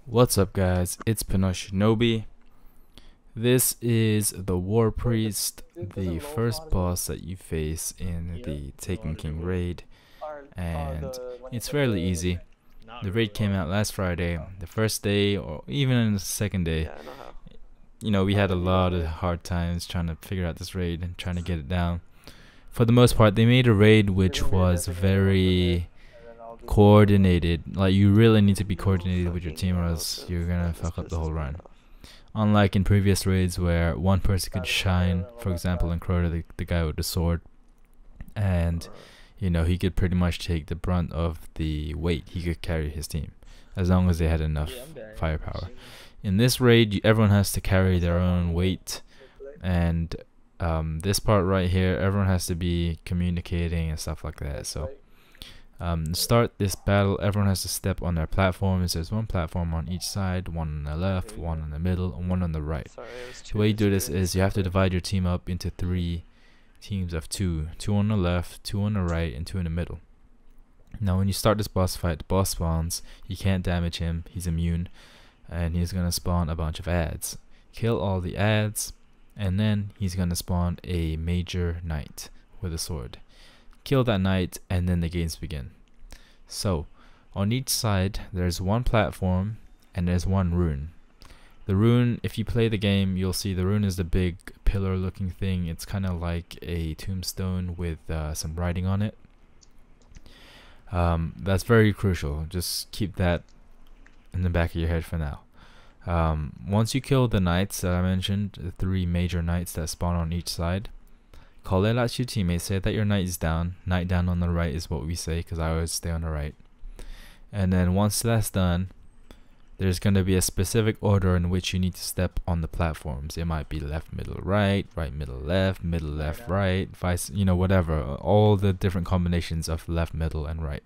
What's up, guys? It's Shinobi. This is the WARPRIEST, the first boss that you face in the Taken King raid, and it's fairly easy. The raid came out last Friday, the first day, or even in the second day. You know, we had a lot of hard times trying to figure out this raid and trying to get it down. For the most part, they made a raid which was very coordinated. Like, you really need to be coordinated with your team, or else you're gonna fuck up the whole run. Unlike in previous raids where one person could shine, for example in Crota, the guy with the sword, and you know, he could pretty much take the brunt of the weight. He could carry his team as long as they had enough firepower. In this raid, everyone has to carry their own weight, and this part right here, everyone has to be communicating and stuff like that. So to start this battle, everyone has to step on their platforms. There's one platform on each side, one on the left, one in the middle, and one on the right. The way you do this is you have to divide your team up into 3 teams of 2. 2 on the left, 2 on the right, and 2 in the middle. Now when you start this boss fight, the boss spawns. You can't damage him, he's immune, and he's gonna spawn a bunch of ads. Kill all the ads, and then he's gonna spawn a major knight with a sword. Kill that knight, and then the games begin. So on each side there's one platform and there's one rune. The rune, if you play the game, you'll see the rune is the big pillar looking thing. It's kind of like a tombstone with some writing on it. That's very crucial. Just keep that in the back of your head for now. Once you kill the knights that I mentioned, the 3 major knights that spawn on each side, call it out to your teammates, say that your knight is down. Knight down on the right is what we say, because I always stay on the right. And then once that's done, there's going to be a specific order in which you need to step on the platforms. It might be left, middle, right, right, middle, left, right, vice, you know, whatever. All the different combinations of left, middle, and right.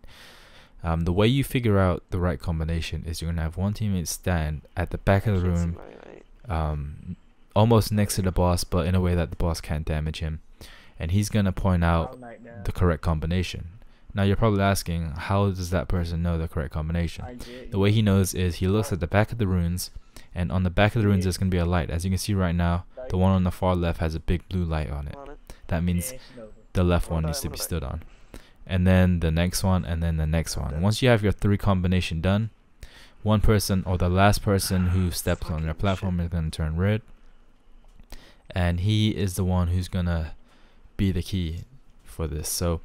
The way you figure out the right combination is you're going to have one teammate stand at the back of the room, almost next to the boss, but in a way that the boss can't damage him. And he's going to point out the correct combination. Now you're probably asking, how does that person know the correct combination? The way he knows is he looks at the back of the runes, and on the back of the runes there's going to be a light. As you can see right now, the one on the far left has a big blue light on it. That means the left one needs to be stood on. And then the next one, and then the next one. Once you have your 3 combination done, one person, or the last person who steps on their platform, is going to turn red. And he is the one who's going to be the key for this. So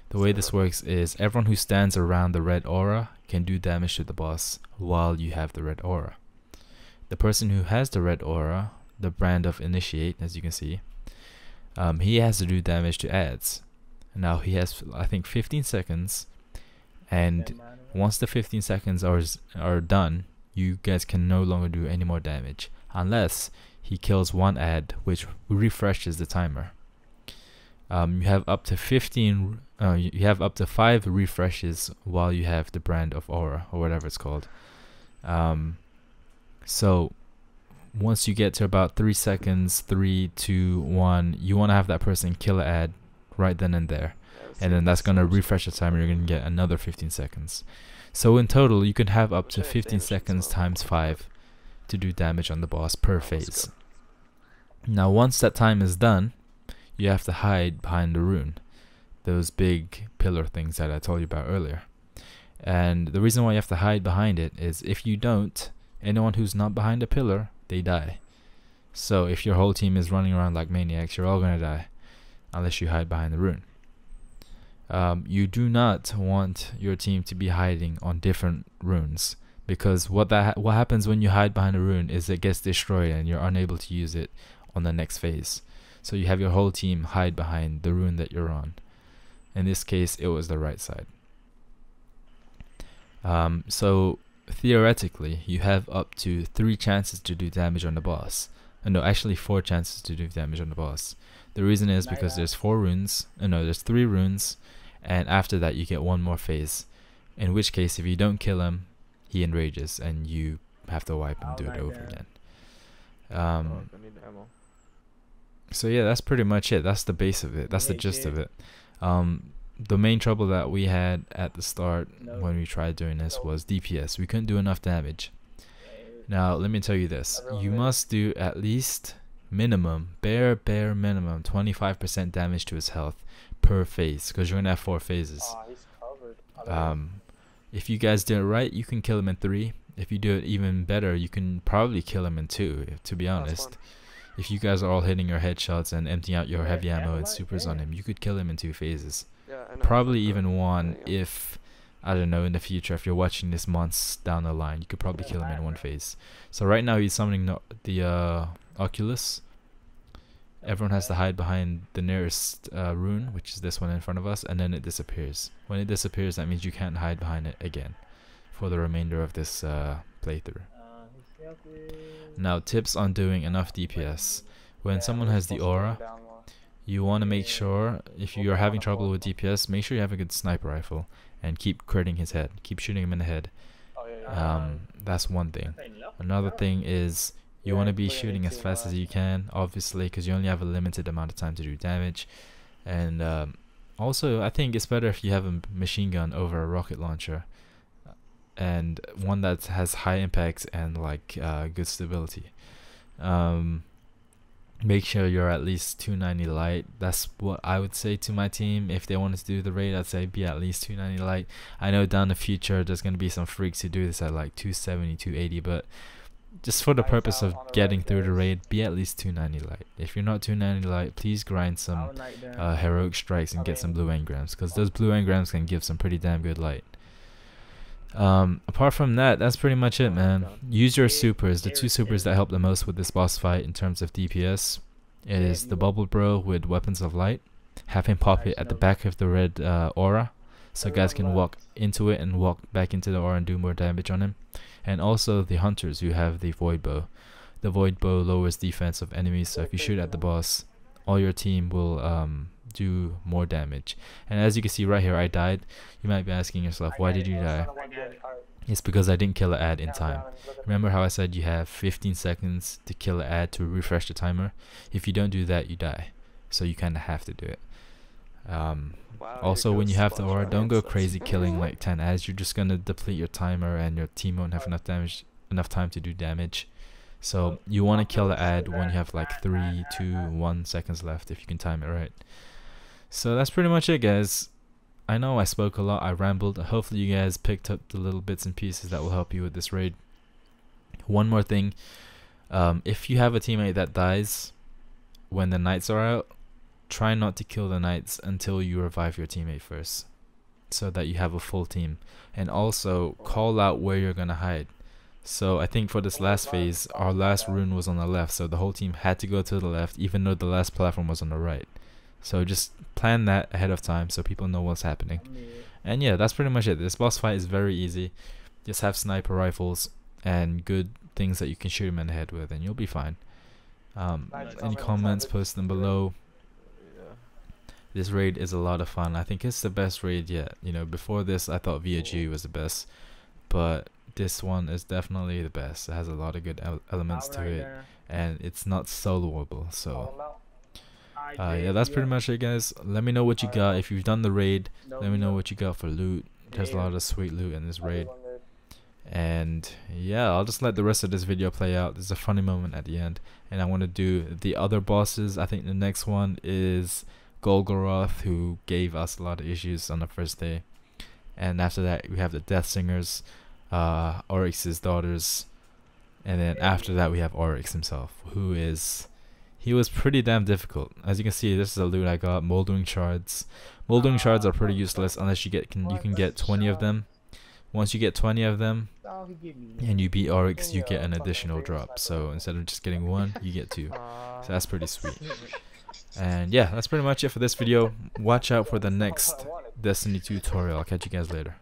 the way this works is everyone who stands around the red aura can do damage to the boss while you have the red aura. The person who has the red aura, the brand of initiate, as you can see, he has to do damage to ads. Now he has, I think, 15 seconds, and once the 15 seconds are done, you guys can no longer do any more damage unless he kills one ad, which refreshes the timer. You have up to 15. You have up to 5 refreshes while you have the brand of aura, or whatever it's called. So once you get to about 3 seconds, 3, 2, 1, you want to have that person kill an ad right then and there, and then that's gonna refresh the timer. You're gonna get another 15 seconds. So in total, you can have up to 15 seconds times 5 to do damage on the boss per phase. Now once that time is done, you have to hide behind the rune, those big pillar things that I told you about earlier. And the reason why you have to hide behind it is if you don't, anyone who's not behind a pillar, they die. So if your whole team is running around like maniacs, you're all gonna die unless you hide behind the rune. You do not want your team to be hiding on different runes, because what happens when you hide behind a rune is it gets destroyed and you're unable to use it on the next phase. So you have your whole team hide behind the rune that you're on. In this case, it was the right side. So theoretically, you have up to 3 chances to do damage on the boss. No, actually 4 chances to do damage on the boss. The reason is because there's 4 runes. No, there's 3 runes, and after that you get 1 more phase. In which case, if you don't kill him, he enrages, and you have to wipe and do it over again. So yeah, that's pretty much it. That's the base of it. That's the gist of it. The main trouble that we had at the start when we tried doing this was DPS. We couldn't do enough damage. Now let me tell you this: you must do at least minimum, bare minimum, 25% damage to his health per phase, because you're gonna have 4 phases. If you guys do it right, you can kill him in 3. If you do it even better, you can probably kill him in 2, to be honest. If you guys are all hitting your headshots and emptying out your heavy ammo and supers on him, you could kill him in 2 phases. Probably even 1 if, I don't know, in the future, if you're watching this months down the line, you could probably kill him in 1 phase. So right now he's summoning the Oculus. Everyone has to hide behind the nearest rune, which is this one in front of us, and then it disappears. When it disappears, that means you can't hide behind it again for the remainder of this playthrough. Now, tips on doing enough DPS. When someone has the aura, you want to make sure, if you are having trouble with DPS, make sure you have a good sniper rifle and keep critting his head. Keep shooting him in the head. That's one thing. Another thing is, you want to be shooting as fast as you can, obviously, because you only have a limited amount of time to do damage. And also, I think it's better if you have a machine gun over a rocket launcher, and one that has high impact and like good stability. Make sure you're at least 290 light. That's what I would say to my team. If they wanted to do the raid, I'd say be at least 290 light. I know down the future there's going to be some freaks who do this at like 270, 280, but just for the purpose of getting through the raid, be at least 290 light. If you're not 290 light, please grind some heroic strikes and get some blue engrams, because those blue engrams can give some pretty damn good light. Apart from that, that's pretty much it, man. Use your supers. The 2 supers that help the most with this boss fight in terms of DPS is the Bubble Bro with Weapons of Light. Have him pop it at the back of the red aura, so guys can walk into it and walk back into the aura and do more damage on him. And also the hunters who have the Void Bow. The Void Bow lowers defense of enemies, so if you shoot at the boss, all your team will do more damage. And as you can see right here, I died. You might be asking yourself, why did you die? It's because I didn't kill an ad in time. Remember how I said you have 15 seconds to kill an ad to refresh the timer? If you don't do that, you die. So you kind of have to do it. Also, when you have the aura, don't go crazy killing like 10 ads. You're just gonna deplete your timer and your team won't have enough time to do damage. So you want to kill the ad when you have like 3, 2, 1 seconds left, if you can time it right. So that's pretty much it, guys. I know I spoke a lot, I rambled. Hopefully you guys picked up the little bits and pieces that will help you with this raid. One more thing, if you have a teammate that dies when the knights are out, try not to kill the knights until you revive your teammate first, so that you have a full team. And also call out where you're gonna hide. So I think for this last phase, our last rune was on the left, so the whole team had to go to the left, even though the last platform was on the right. So just plan that ahead of time so people know what's happening. And yeah, that's pretty much it. This boss fight is very easy. Just have sniper rifles and good things that you can shoot him in the head with, and you'll be fine. Any comments, post them below. This raid is a lot of fun. I think it's the best raid yet. You know, before this I thought VOG was the best, but this one is definitely the best. It has a lot of good elements to it, and it's not soloable. So yeah, that's pretty much it, guys. Let me know what you got. If you've done the raid, let me know what you got for loot. There's a lot of sweet loot in this raid. And yeah, I'll just let the rest of this video play out. There's a funny moment at the end, and I want to do the other bosses. I think the next one is Golgoroth, who gave us a lot of issues on the first day. And after that we have the Death Singers, Oryx's daughters, and then after that we have Oryx himself, who is... he was pretty damn difficult. As you can see, this is a loot I got. Moldering shards. Moldering shards are pretty useless unless you can get 20 of them. Once you get 20 of them and you beat Oryx, you get an additional drop. So instead of just getting 1, you get 2. So that's pretty sweet. And yeah, that's pretty much it for this video. Watch out for the next Destiny tutorial. I'll catch you guys later.